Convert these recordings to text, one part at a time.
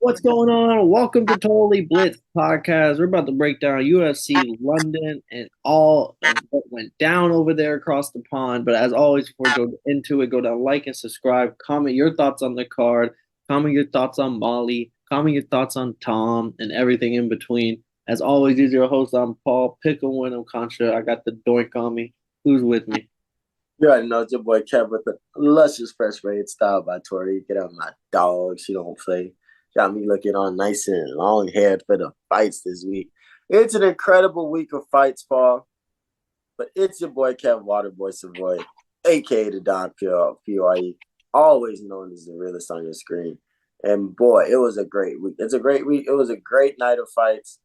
What's going on? Welcome to Totally Blitz podcast. We're about to break down UFC London and all of what went down over there across the pond. But as always, before we go into it, go down, like and subscribe. Comment your thoughts on the card. Comment your thoughts on Molly. Comment your thoughts on Tom and everything in between. As always, these are your hosts. I'm Paul. Pick a win. I'm Contra. I got the doink on me. Who's with me? You already know it's your boy Kev with the luscious fresh raid style by Tori. Get out my dog. She don't play. Got me looking all nice and long haired for the fights this week. It's an incredible week of fights, Paul. But it's your boy Kev Waterboy Savoy, aka the Don PRE, always known as the realest on your screen. And boy, it was a great week. It's a great week. It was a great night of fights.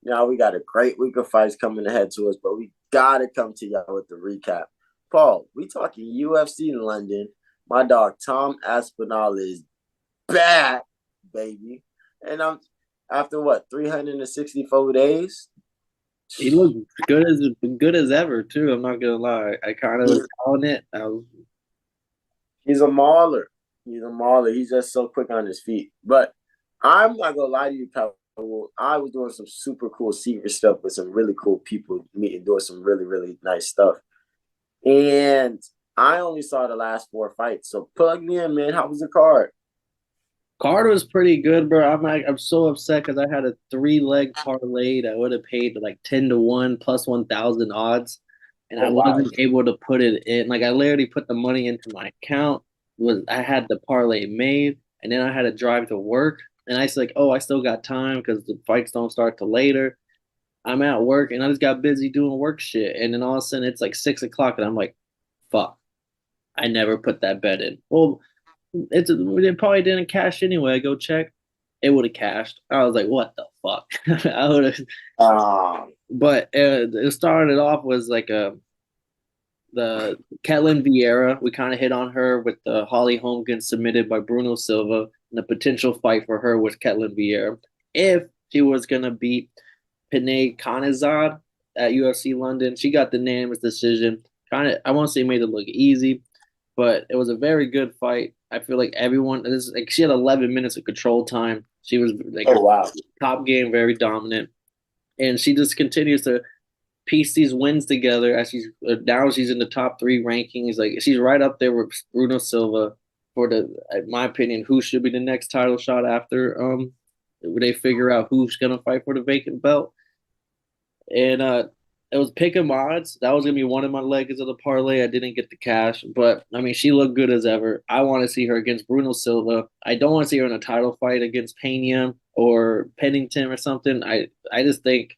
Now we got a great week of fights coming ahead to us, but we gotta come to y'all with the recap. Paul, we talking UFC London. My dog Tom Aspinall is back, baby. And I'm after what 364 days. He looked good as ever too. I'm not gonna lie. I kind of was calling it. He's a mauler. He's a mauler. He's just so quick on his feet. But I'm not gonna lie to you, Paul. I was doing some super cool secret stuff with some really cool people, meeting, doing some really, really nice stuff. And I only saw the last four fights. So plug me in, man. How was the card? Card was pretty good, bro. I'm so upset because I had a 3-leg parlay that would have paid like 10 to 1 plus 1,000 odds, and I Oh wow. wasn't able to put it in. Like I literally put the money into my account. I had the parlay made, and then I had to drive to work, and I was like, oh, I still got time because the fights don't start till later. I'm at work, and I just got busy doing work shit, and then all of a sudden it's like 6 o'clock, and I'm like, fuck, I never put that bet in. Well, it probably didn't cash anyway. I go check, it would have cashed. I was like, what the fuck? I would have, Um, but it started off was like the Ketlin Vieira. We kind of hit on her with the Holly Holm getting submitted by Bruno Silva, and the potential fight for her was Ketlin Vieira if she was gonna beat Panay Kanizad at UFC London. She got the unanimous decision. Kind of, I won't say made it look easy, but it was a very good fight. I feel like everyone this like she had 11 minutes of control time. She was like her oh wow. top game, very dominant, and she just continues to piece these wins together as she's in the top three rankings. Like she's right up there with Bruno Silva for in my opinion, who should be the next title shot after they figure out who's gonna fight for the vacant belt. And it was pick 'em odds. That was gonna be one of my legs of the parlay. I didn't get the cash, but I mean, she looked good as ever. I want to see her against Bruno Silva. I don't want to see her in a title fight against Pena or Pennington or something. I just think,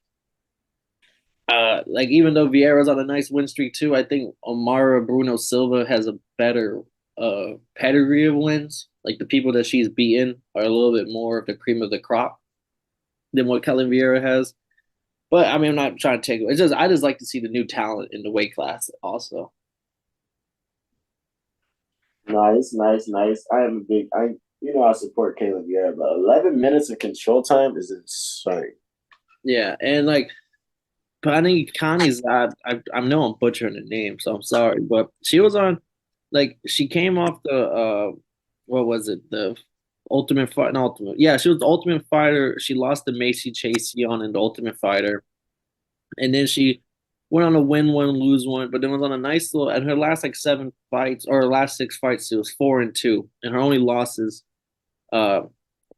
like even though Vieira's on a nice win streak too, I think Omara Bruno Silva has a better pedigree of wins. Like the people that she's beaten are a little bit more of the cream of the crop than what Kellen Vieira has. But I mean, I'm not trying to take it. It's just I just like to see the new talent in the weight class also. Nice, nice, nice. I am a big I support Caleb Vieira, but 11 minutes of control time is insane. Yeah, and like Pani Connie's I know I'm butchering the name, so I'm sorry, but she was on like she came off the what was it? The Ultimate Fight, not Ultimate. Yeah, she was the Ultimate Fighter. She lost to Macy Chase Young in the Ultimate Fighter. And then she went on a win one, lose one, but then was on a nice little. And her last like 7 fights or her last 6 fights, she was 4-2, and her only losses uh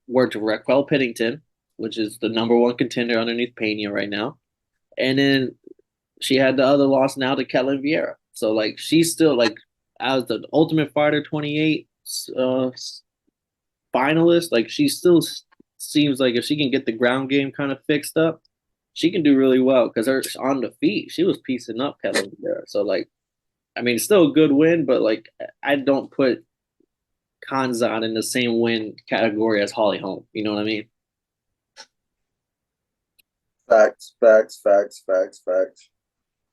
were to Raquel Pennington, which is the number one contender underneath Pena right now, and then she had the other loss now to Ketlin Vieira. So like she's still like as the Ultimate Fighter 28 uh finalist, like she still seems like if she can get the ground game kind of fixed up, she can do really well because her on the feet, she was piecing up Ketlin there. So like, I mean, it's still a good win, but like, I don't put Kanzan in the same win category as Holly Holm. You know what I mean? Facts, facts, facts, facts, facts.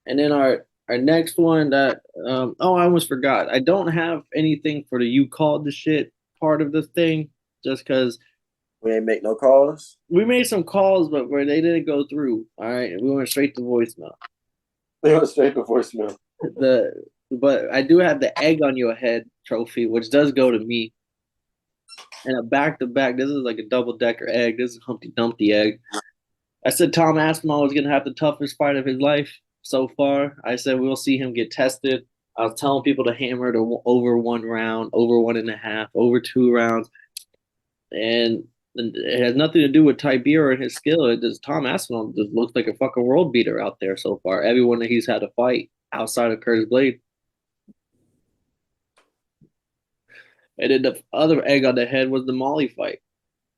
And then our next one that oh, I almost forgot. I don't have anything for the you called the shit part of the thing just because We ain't make no calls. we made some calls, but where they didn't go through. All right, we went straight to voicemail. They went straight to voicemail. The but I do have the egg on your head trophy, which does go to me. and a back to back. This is like a double decker egg. This is Humpty Dumpty egg. I said Tom Aspinall was gonna have the toughest fight of his life so far. I said we'll see him get tested. I was telling people to hammer it over 1 round, over 1.5, over 2 rounds, and it has nothing to do with Tiberius and his skill. It just Tom Aspinall just looks like a fucking world beater out there so far. Everyone that he's had to fight outside of Curtis Blade. And then the other egg on the head was the Molly fight.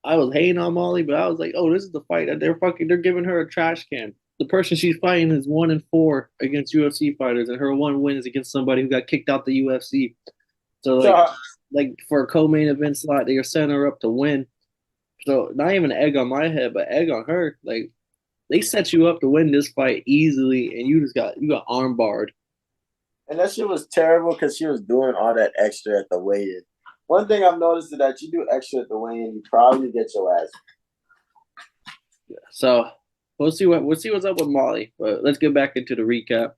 I was hating on Molly, but I was like, oh, this is the fight that they're giving her a trash can. The person she's fighting is 1-4 against UFC fighters, and her one win is against somebody who got kicked out the UFC. So like for a co-main event slot, they're setting her up to win. So not even an egg on my head, but egg on her. Like they set you up to win this fight easily, and you got arm barred. And that shit was terrible because she was doing all that extra at the weigh-in. One thing I've noticed is that you do extra at the weigh-in, you probably get your ass. So we'll see what's up with Molly. But let's get back into the recap.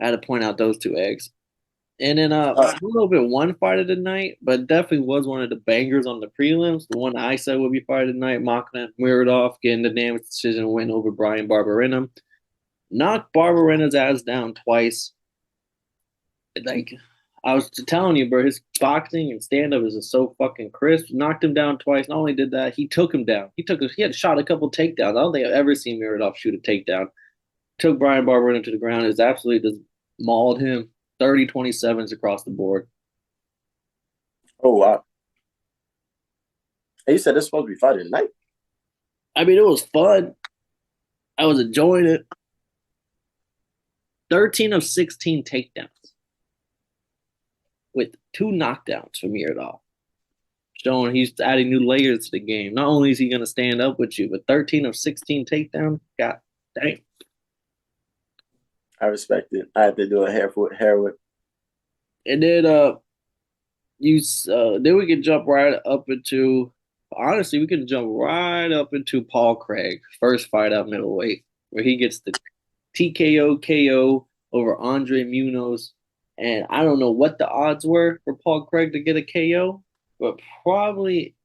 I had to point out those two eggs. And then I don't know if it won fight of the night, but definitely was one of the bangers on the prelims. The one I said would be fight of the night, Makhachev Muradov getting the damage decision win over Brian Barberena. Knocked Barberena's ass down twice. Like I was telling you, bro, his boxing and stand up is just so fucking crisp. Knocked him down twice. Not only did that, he took him down. He had shot a couple takedowns. I don't think I've ever seen Muradov shoot a takedown. Took Brian Barberena to the ground. It's absolutely just mauled him. 30-27s across the board. Oh wow! And you said this supposed to be Friday night. I mean, it was fun. I was enjoying it. 13 of 16 takedowns with 2 knockdowns from Muradov, showing he's adding new layers to the game. Not only is he going to stand up with you, but 13 of 16 takedowns. God damn. I respect it. I had to do a hair whip. And then then we can jump right up into honestly, we can jump right up into Paul Craig, first fight at middleweight, where he gets the TKO KO over Andre Munoz. And I don't know what the odds were for Paul Craig to get a KO, but probably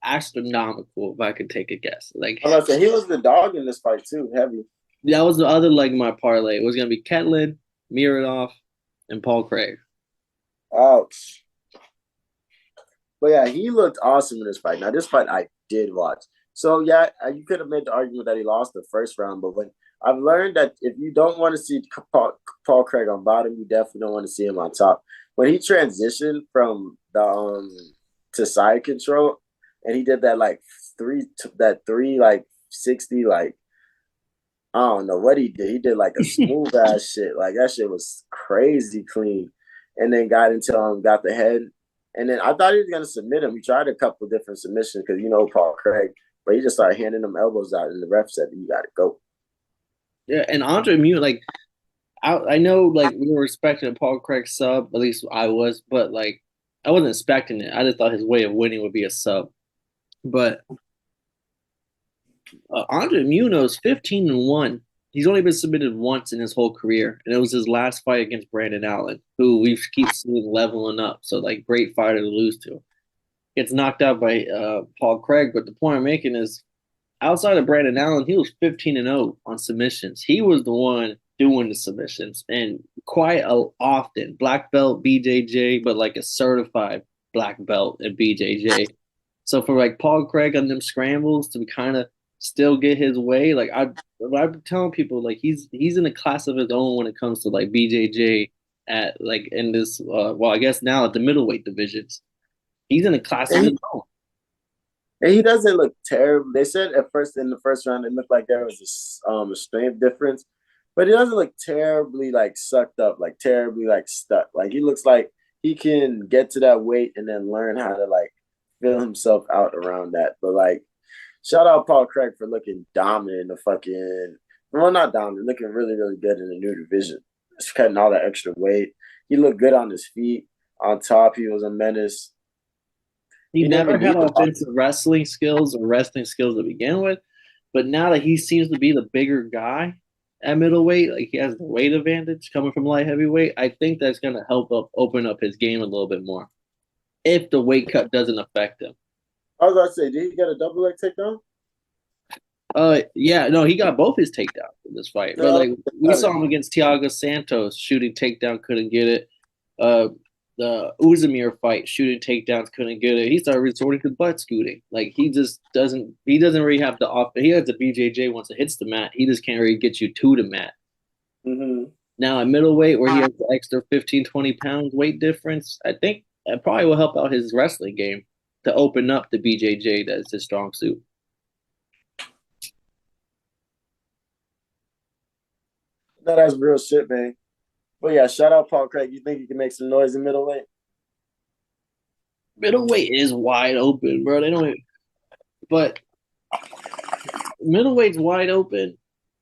astronomical if I could take a guess. Like I was say he was the dog in this fight too, heavy. that was the other leg of my parlay. It was gonna be Ketlin, Miradov, and Paul Craig. Ouch. But yeah, he looked awesome in this fight. Now, this fight I did watch. So yeah, you could have made the argument that he lost the first round, but when I've learned that if you don't want to see Paul Craig on bottom, you definitely don't want to see him on top. When he transitioned from the to side control, and he did that like three like 60 like I don't know what he did. He did like a smooth ass shit. Like that shit was crazy clean. And then got the head. And then I thought he was gonna submit him. He tried a couple different submissions because Paul Craig, but he just started handing them elbows out, and the ref said you gotta go. Yeah, and Andre Munoz, like I know like we were expecting a Paul Craig sub, at least I was, but like I wasn't expecting it. I just thought his way of winning would be a sub. But Andre Munoz, 15-1. He's only been submitted once in his whole career, and it was his last fight against Brandon Allen, who we keep seeing leveling up. So, like, great fighter to lose to. Gets knocked out by Paul Craig, but the point I'm making is, outside of Brandon Allen, he was 15-0 on submissions. He was the one doing the submissions, and quite often black belt BJJ, but like a certified black belt at BJJ. So for like Paul Craig on them scrambles to kind of still get his way. Like I'm telling people, like he's in a class of his own when it comes to like BJJ at like in this. Well, I guess now at the middleweight divisions, he's in a class of his own. And he doesn't look terrible. They said at first in the first round it looked like there was a strength difference, but he doesn't look terribly like sucked up, like terribly like stuck. Like he looks like he can get to that weight and then learn how to like fill himself out around that. But like shout out Paul Craig for looking dominant in the fucking not dominant, looking really, really good in the new division. Just cutting all that extra weight. He looked good on his feet. On top, he was a menace. He never had offensive wrestling skills or wrestling skills to begin with, but now that he seems to be the bigger guy at middleweight, like he has the weight advantage coming from light heavyweight, I think that's going to help open up his game a little bit more. if the weight cut doesn't affect him. I was about to say, did he get a double leg takedown? Yeah, no, he got both his takedowns in this fight. But No, like we saw him against Thiago Santos, shooting takedown, couldn't get it. Uh, the Uzumir fight, shooting takedowns, couldn't get it. He started resorting to butt scooting. Like he just doesn't. He doesn't really have the off. He has the BJJ once it hits the mat. He just can't really get you to the mat. mm-hmm. Now at middleweight, where he has the extra 15, 20 pounds weight difference, I think that probably will help out his wrestling game to open up the BJJ that's his strong suit. No, that's real shit, man. But yeah, shout out Paul Craig. You think he can make some noise in middleweight? Middleweight is wide open, bro. They don't, but middleweight's wide open.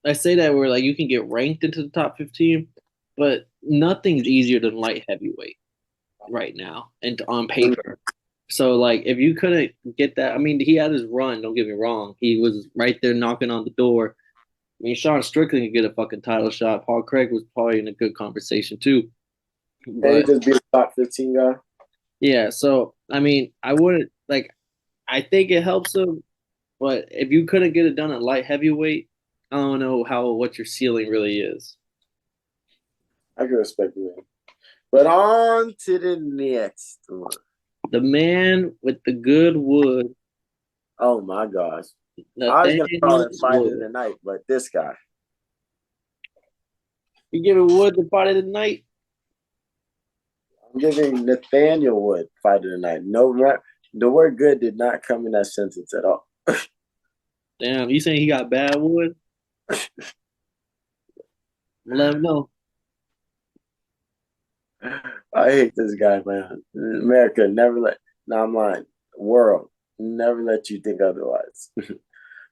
I say that where like you can get ranked into the top 15, but nothing's easier than light heavyweight right now and on paper. So like if you couldn't get that, I mean he had his run, don't get me wrong. He was right there knocking on the door. I mean Sean Strickland could get a fucking title shot. Paul Craig was probably in a good conversation too. And he But just be a top 15 guy. yeah, so I mean I wouldn't like I think it helps him, but if you couldn't get it done at light heavyweight, I don't know how what your ceiling really is. I can respect it. But on to the next one. The man with the good wood, Oh my gosh. I was gonna call Nathaniel it fight of Wood. the night, but this guy. You giving Wood the fight of the night? I'm giving Nathaniel Wood fight of the night. No, the word good did not come in that sentence at all. Damn, you saying he got bad wood? Let him know. I hate this guy, man. America never let. No, I'm lying. World never let you think otherwise.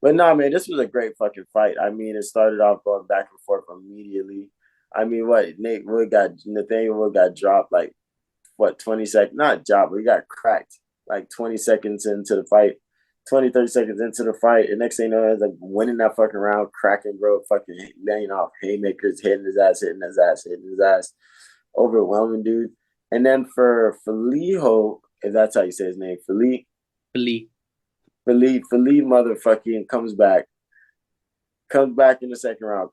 But no, man, this was a great fucking fight. I mean, it started off going back and forth immediately. I mean, what Nathaniel Wood got dropped like what 20 seconds, not dropped, but he got cracked like 20 seconds into the fight, 20, 30 seconds into the fight. And next thing you know, it's like winning that fucking round, cracking, bro, fucking laying off haymakers, hitting his ass, hitting his ass, hitting his ass, overwhelming dude. And then for Felijo, if that's how you say his name, Lee. Philippe motherfucking comes back in the second round,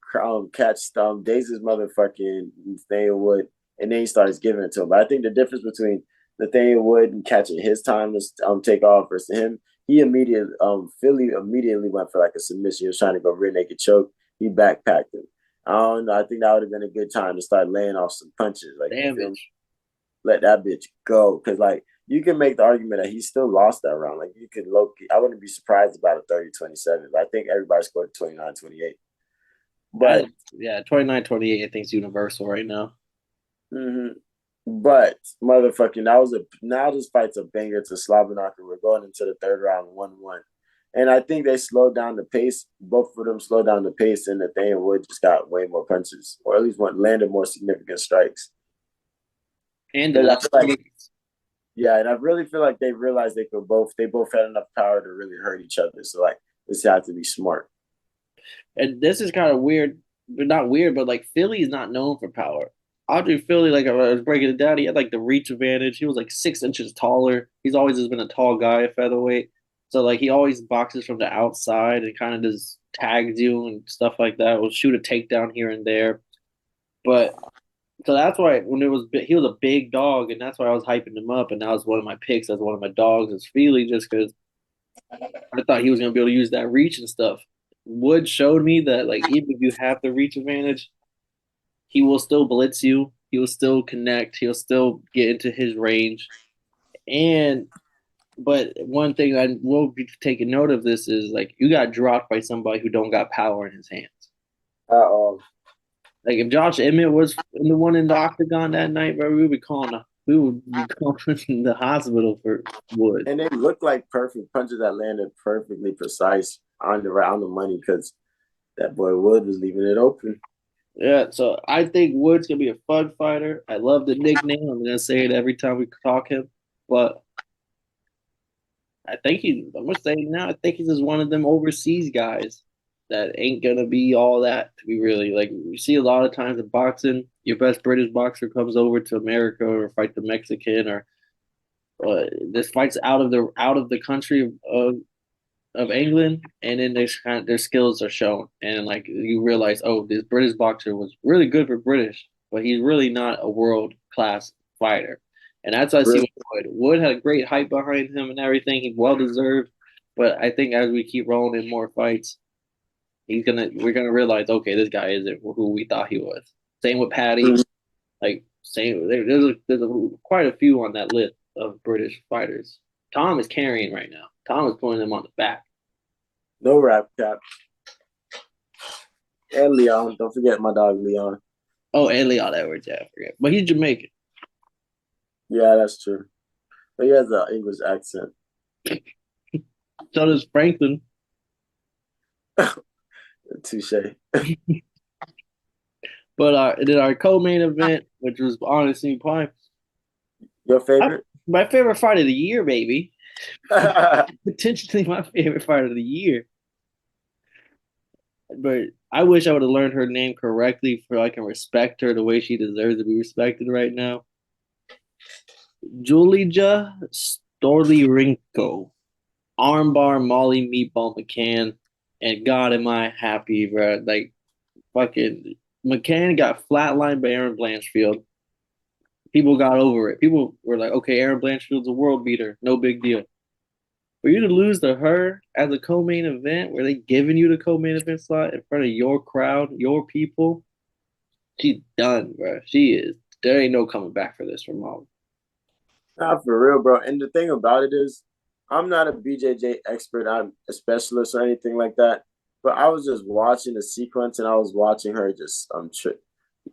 catch Dazes motherfucking Nathaniel Wood, and then he starts giving it to him. But I think the difference between Nathaniel Wood and catching his time to take off versus him, Philly immediately went for like a submission. He was trying to go rear naked choke. He backpacked him. I don't know. I think that would have been a good time to start laying off some punches. Like, you feel me? Let that bitch go. Because, like, you can make the argument that he still lost that round. Like, you could I wouldn't be surprised about a 30-27. But I think everybody scored 29-28. But yeah, 29-28, I think is universal right now. Mm-hmm. But motherfucking, now this fight's a banger to Slavinaka. We're going into the third round 1-1. And I think they slowed down the pace. Both of them slowed down the pace, and Nathaniel Wood just got way more punches, or at least landed more significant strikes. And yeah, and I really feel like they realized they both had enough power to really hurt each other. So like this had to be smart. And this is kind of weird, but not weird, but like Philly is not known for power. Audrey Philly, like I was breaking it down, he had like the reach advantage. He was like 6 inches taller. He's always just been a tall guy at featherweight. So like he always boxes from the outside and kind of just tags you and stuff like that. Will shoot a takedown here and there. But so that's why when it was he was a big dog, and that's why I was hyping him up. And that was one of my picks as one of my dogs is Feely, just because I thought he was gonna be able to use that reach and stuff. Wood showed me that like even if you have the reach advantage, he will still blitz you. He will still connect. He'll still get into his range. And but one thing I will be taking note of this is like you got dropped by somebody who don't got power in his hands. Like if Josh Emmett was the one in the octagon that night, bro, we would be calling the hospital for Wood. And they looked like perfect punches that landed perfectly precise on the money because that boy Wood was leaving it open. Yeah, so I think Wood's gonna be a fun fighter. I love the nickname. I'm gonna say it every time we talk him, but I'm gonna say now. I think he's just one of them overseas guys that ain't gonna be all that to be really like. You see a lot of times in boxing, your best British boxer comes over to America or fight the Mexican this fight's out of the country of England, and then their skills are shown, and like you realize, oh, this British boxer was really good for British, but he's really not a world class fighter, and that's what I see Really? with Wood. Wood had a great hype behind him and everything. He's well deserved, but I think as we keep rolling in more fights, we're gonna realize, okay, this guy isn't who we thought he was. Same with Paddy, like same. Quite a few on that list of British fighters. Tom is carrying right now. Tom is putting them on the back. No rap cap. And Leon. Don't forget my dog Leon. Oh, and Leon Edwards, yeah, I forget. But he's Jamaican. Yeah, that's true. But he has an English accent. So does Franklin. Touche. But our co-main event, which was honestly probably Your favorite? my favorite fight of the year, baby. Potentially my favorite fight of the year. But I wish I would have learned her name correctly so I can respect her the way she deserves to be respected right now. Julija Storlyrenko, Armbar Molly Meatball McCann, and God am I happy, bro. Like fucking McCann got flatlined by Aaron Blanchfield. People got over it. People were like, okay, Aaron Blanchfield's a world beater, no big deal. For you to lose to her as a co-main event, where they giving you the co-main event slot in front of your crowd, your people, she's done, bro. She is. There ain't no coming back for this from Molly. Not for real, bro. And the thing about it is, I'm not a BJJ expert. I'm a specialist or anything like that. But I was just watching the sequence, and I was watching her just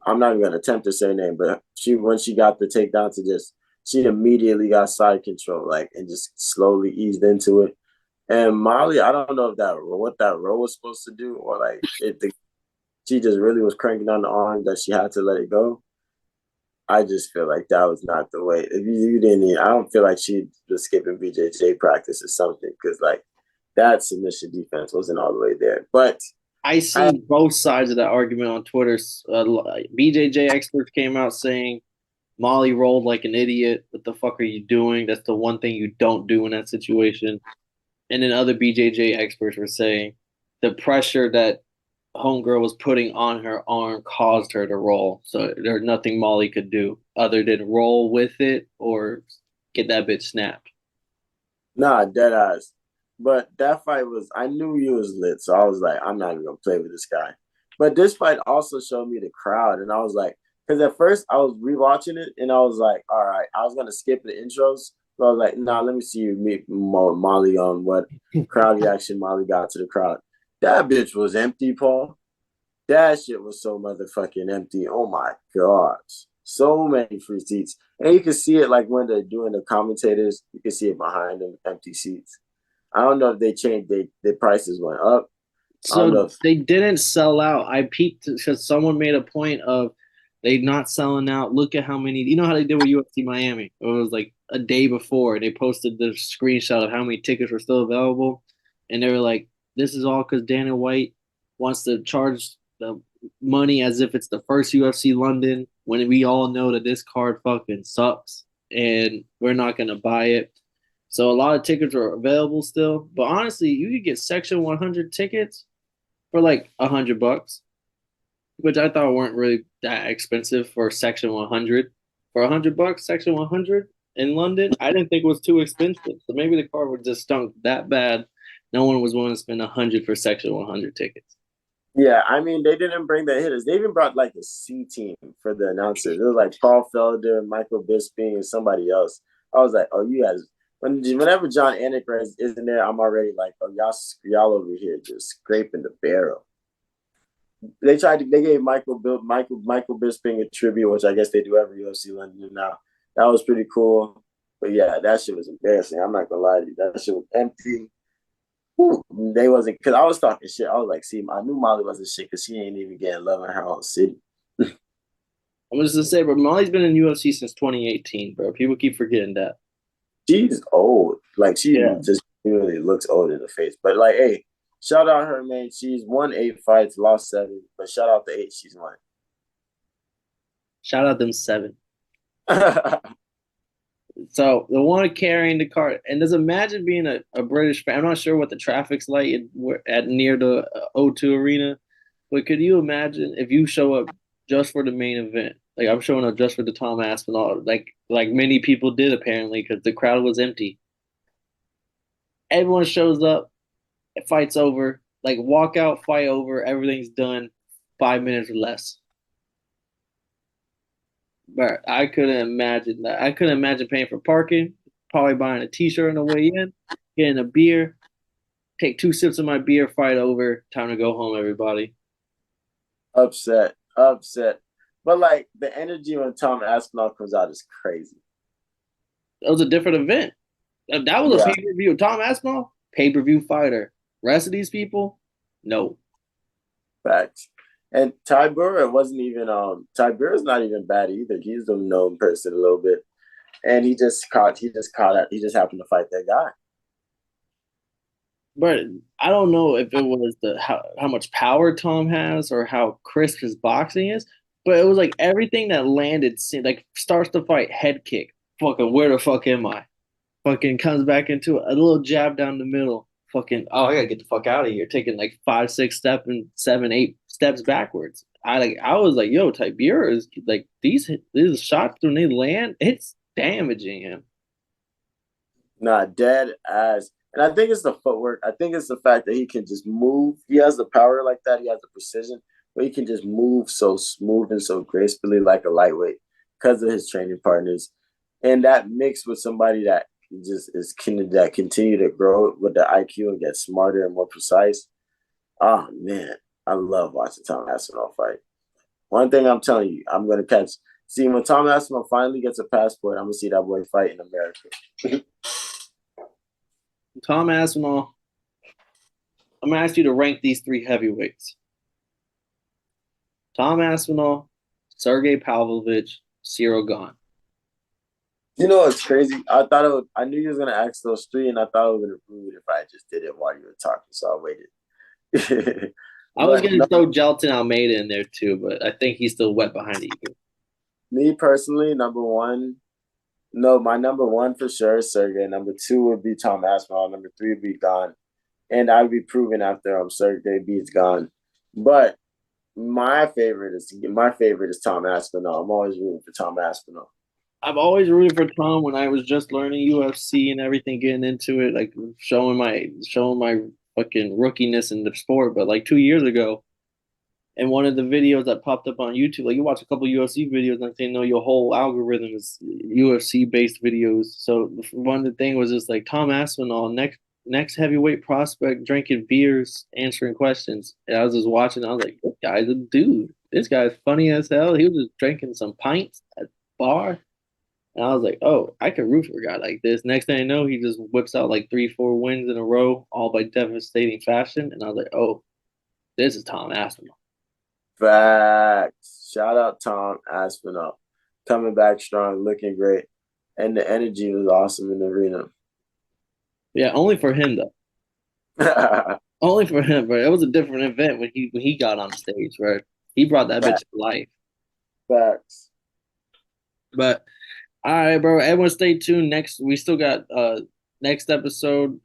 I'm not even gonna attempt to say her name, but when she got the takedown to just she immediately got side control, like, and just slowly eased into it. And Molly, I don't know if that what that row was supposed to do, or like she just really was cranking on the arm that she had to let it go. I just feel like that was not the way. If you didn't, I don't feel like she was skipping BJJ practice or something, because like that submission defense wasn't all the way there. But I I see both sides of that argument on Twitter. BJJ experts came out saying Molly rolled like an idiot. What the fuck are you doing? That's the one thing you don't do in that situation. And then other BJJ experts were saying the pressure that Homegirl was putting on her arm caused her to roll. So there's nothing Molly could do other than roll with it or get that bitch snapped. Nah, dead eyes. But that fight was, I knew he was lit, so I was like, I'm not even gonna play with this guy. But this fight also showed me the crowd, and I was like, because at first I was rewatching it, and I was like, all right, I was gonna skip the intros, but I was like, nah, let me see you meet Molly on what crowd reaction Molly got to the crowd. That bitch was empty, Paul. That shit was so motherfucking empty. Oh my gosh. So many free seats. And you can see it like when they're doing the commentators, you can see it behind them, empty seats. I don't know if they changed the prices went up. I don't So know if they didn't sell out. I peeked because someone made a point of they not selling out. Look at how many. You know how they did with UFC Miami? It was like a day before. They posted the screenshot of how many tickets were still available, and they were like, "This is all because Dana White wants to charge the money as if it's the first UFC London, when we all know that this card fucking sucks, and we're not gonna buy it." So a lot of tickets are available still, but honestly, you could get Section 100 tickets for like $100, which I thought weren't really that expensive for Section 100. For $100, Section 100 in London, I didn't think it was too expensive. So maybe the card was just stunk that bad. No one was willing to spend 100 for Section 100 tickets. yeah, I mean they didn't bring the hitters. They even brought like a C team for the announcers. It was like Paul Felder, Michael Bisping, and somebody else. I was like, oh, you guys. Whenever John Anik is in there, I'm already like, oh, y'all over here just scraping the barrel. They gave Michael Bisping a tribute, which I guess they do every UFC London now. That was pretty cool. But yeah, that shit was embarrassing. I'm not gonna lie to you. That shit was empty. Whew. They wasn't, because I was talking shit. I was like, see, I knew Molly wasn't shit because she ain't even getting love in her own city. I'm just gonna say, bro, Molly's been in UFC since 2018, bro. People keep forgetting that. She's old. Like she Yeah. just really looks old in the face. But like, hey, shout out her, man. She's won 8 fights, lost 7. But shout out the 8 she's won. Shout out them 7. So the one carrying the cart, and just imagine being a British fan. I'm not sure what the traffic's like at near the O2 Arena, but could you imagine if you show up just for the main event? Like I'm showing up just for the Tom Aspinall, like many people did apparently, because the crowd was empty. Everyone shows up, fight's over, like walkout, fight over, everything's done, 5 minutes or less. But I couldn't imagine that. I couldn't imagine paying for parking, probably buying a T-shirt on the way in, getting a beer, take 2 sips of my beer, fight over, time to go home, everybody. Upset, upset. But like the energy when Tom Aspinall comes out is crazy. It was a different event. That was a Yeah, pay-per-view. Tom Aspinall, pay-per-view fighter. Rest of these people, no. facts. And Ty Burr wasn't even Ty Burr's not even bad either. He's a known person a little bit. And he just happened to fight that guy. But I don't know if it was the how much power Tom has or how crisp his boxing is. But it was like everything that landed, like starts the fight, head kick. Fucking where the fuck am I? Fucking comes back into a little jab down the middle. Fucking I gotta get the fuck out of here. Taking like 5, 6 steps and 7, 8 steps backwards. I was like, yo, Tibera is like these shots when they land, it's damaging him. Nah, dead ass. And I think it's the footwork. I think it's the fact that he can just move. He has the power like that. He has the precision, but he can just move so smooth and so gracefully like a lightweight because of his training partners. And that mixed with somebody that just is that continue to grow with the IQ and get smarter and more precise. Oh man, I love watching Tom Aspinall fight. One thing I'm telling you, I'm gonna catch. See, when Tom Aspinall finally gets a passport, I'm gonna see that boy fight in America. Tom Aspinall, I'm gonna ask you to rank these three heavyweights. Tom Aspinall, Sergey Pavlovich, Cyril Gahn. You know what's crazy? I thought it would, I knew you was gonna ask those three, and I thought it would have rude if I just did it while you were talking, so I waited. I was But gonna no, throw Gelton Almeida in there too, but I think he's still wet behind the ears. me personally, number one, no, my number one for sure is Sergey. Number two would be Tom Aspinall. Number three would be Gone, and I would be proven after Sergey beats Gone. But my favorite is Tom Aspinall. I'm always rooting for Tom Aspinall. I've always rooted for Tom when I was just learning UFC and everything, getting into it, like showing my fucking rookiness in the sport. But like 2 years ago, and one of the videos that popped up on YouTube, like you watch a couple UFC videos, and they know your whole algorithm is UFC based videos. So one of the thing was just like Tom Aspinall, next heavyweight prospect, drinking beers, answering questions. And I was just watching. I was like, this guy's a dude. This guy's funny as hell. He was just drinking some pints at the bar. And I was like, oh, I could root for a guy like this. Next thing I know, he just whips out like 3, 4 wins in a row, all by devastating fashion. And I was like, oh, this is Tom Aspinall. Facts. Shout out Tom Aspinall. Coming back strong, looking great. And the energy was awesome in the arena. Yeah, only for him though. Only for him, bro. It was a different event when he got on stage, bro. He brought that bitch Facts. to life. Facts. But all right, bro. Everyone stay tuned. Next we still got next episode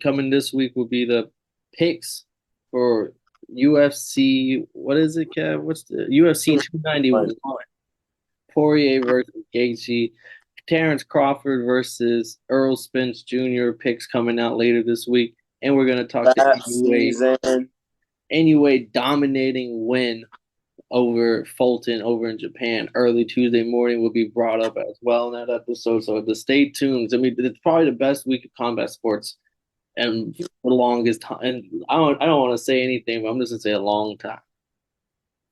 coming this week will be the picks for UFC. What is it, Kev? What's the UFC 291? Poirier versus Gaethje. Terrence Crawford versus Earl Spence Jr. picks coming out later this week. And we're gonna talk the That season. dominating win over Fulton over in Japan early Tuesday morning will be brought up as well in that episode. So just stay tuned. I mean, it's probably the best week of combat sports and the longest time. And I don't want to say anything, but I'm just gonna say a long time.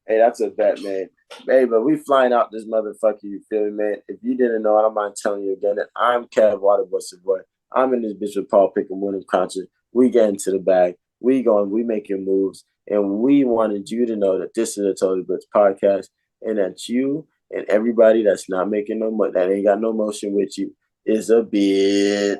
Hey, that's a bet, man. Hey, but we flying out this motherfucker, you feel me, man? If you didn't know, I don't mind telling you again that I'm Kev Waterbuster Boy. I'm in this bitch with Paul Pickett, William Conscious. We get into the bag. We making moves. And we wanted you to know that this is a Totally Blitz podcast and that you and everybody that's not making no money, that ain't got no motion with you, is a bitch.